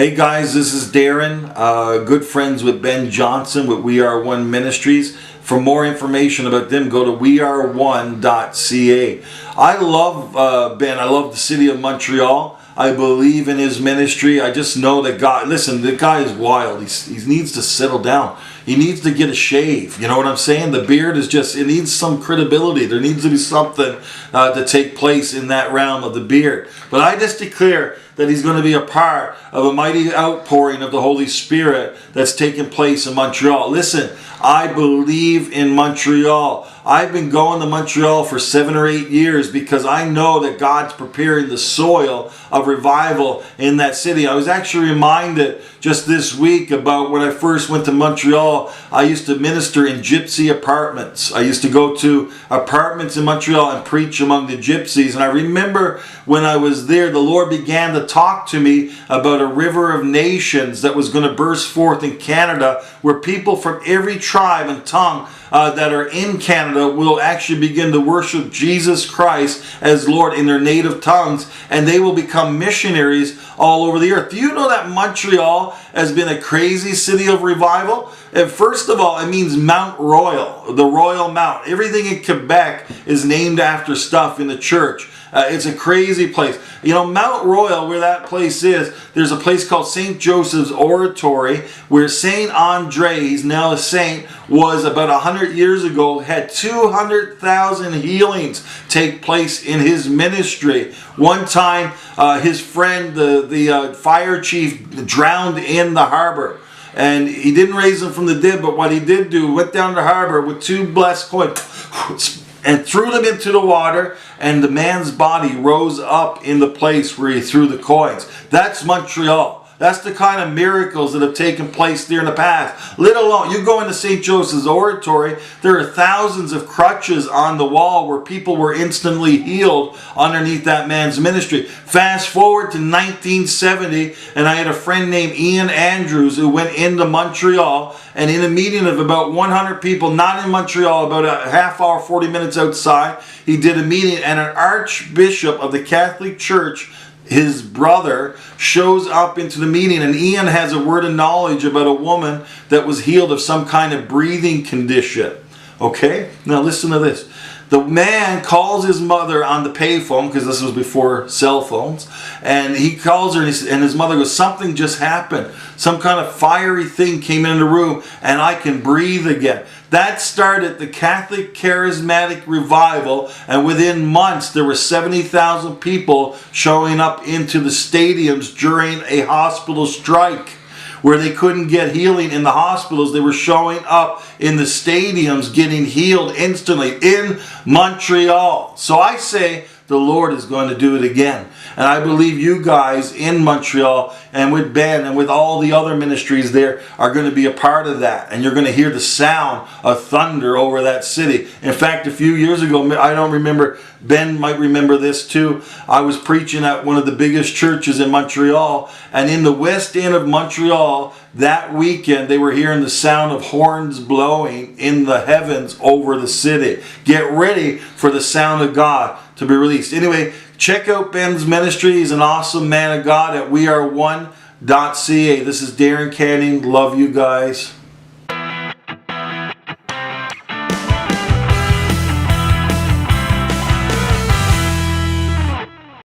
Hey guys, this is Darren, good friends with Ben Johnson with WeR1 Ministries. For more information about them, go to WeR1.ca. I love Ben. I love the city of Montreal. I believe in his ministry. I just know that God, listen, the guy is wild. He needs to settle down. He needs to get a shave. You know what I'm saying? The beard is just, it needs some credibility. There needs to be something to take place in that realm of the beard. But I just declare that he's going to be a part of a mighty outpouring of the Holy Spirit that's taking place in Montreal. Listen, I believe in Montreal. I've been going to Montreal for 7 or 8 years because I know that God's preparing the soil of revival in that city. I was actually reminded just this week about when I first went to Montreal. I used to minister in gypsy apartments. I used to go to apartments in Montreal and preach among the gypsies. And I remember when I was there, the Lord began to talk to me about a river of nations that was going to burst forth in Canada, where people from every tribe and tongue that are in Canada will actually begin to worship Jesus Christ as Lord in their native tongues, and they will become missionaries all over the earth. Do you know that Montreal has been a crazy city of revival? And first of all, it means Mount Royal, the Royal Mount. Everything in Quebec is named after stuff in the church. It's a crazy place. You know, Mount Royal, where that place is, there's a place called St. Joseph's Oratory, where St. Andre, he's now a saint, was about 100 years ago, had 200,000 healings take place in his ministry. One time, his friend, the fire chief, drowned in the harbor. And he didn't raise him from the dead, but what he did do, went down the harbor with 2 blessed coins and threw them into the water, and the man's body rose up in the place where he threw the coins. That's Montreal. That's the kind of miracles that have taken place there in the past. Let alone, you go into St. Joseph's Oratory, there are thousands of crutches on the wall where people were instantly healed underneath that man's ministry. Fast forward to 1970, and I had a friend named Ian Andrews who went into Montreal, and in a meeting of about 100 people, not in Montreal, about a half hour, 40 minutes outside, he did a meeting, and an archbishop of the Catholic Church, his brother, shows up into the meeting, and Ian has a word of knowledge about a woman that was healed of some kind of breathing condition. Okay? Now listen to this. The man calls his mother on the payphone, because this was before cell phones, and he calls her, and his mother goes, something just happened. Some kind of fiery thing came in the room, and I can breathe again. That started the Catholic Charismatic Revival, and within months there were 70,000 people showing up into the stadiums during a hospital strike. Where they couldn't get healing in the hospitals, they were showing up in the stadiums getting healed instantly in Montreal. So I say the Lord is going to do it again. And I believe you guys in Montreal and with Ben and with all the other ministries there are going to be a part of that. And you're going to hear the sound of thunder over that city. In fact, a few years ago, I don't remember, Ben might remember this too, I was preaching at one of the biggest churches in Montreal. And in the west end of Montreal, that weekend, they were hearing the sound of horns blowing in the heavens over the city. Get ready for the sound of God to be released. Anyway, check out Ben's ministry. He's an awesome man of God at WeR1.ca. This is Darren Canning. Love you guys.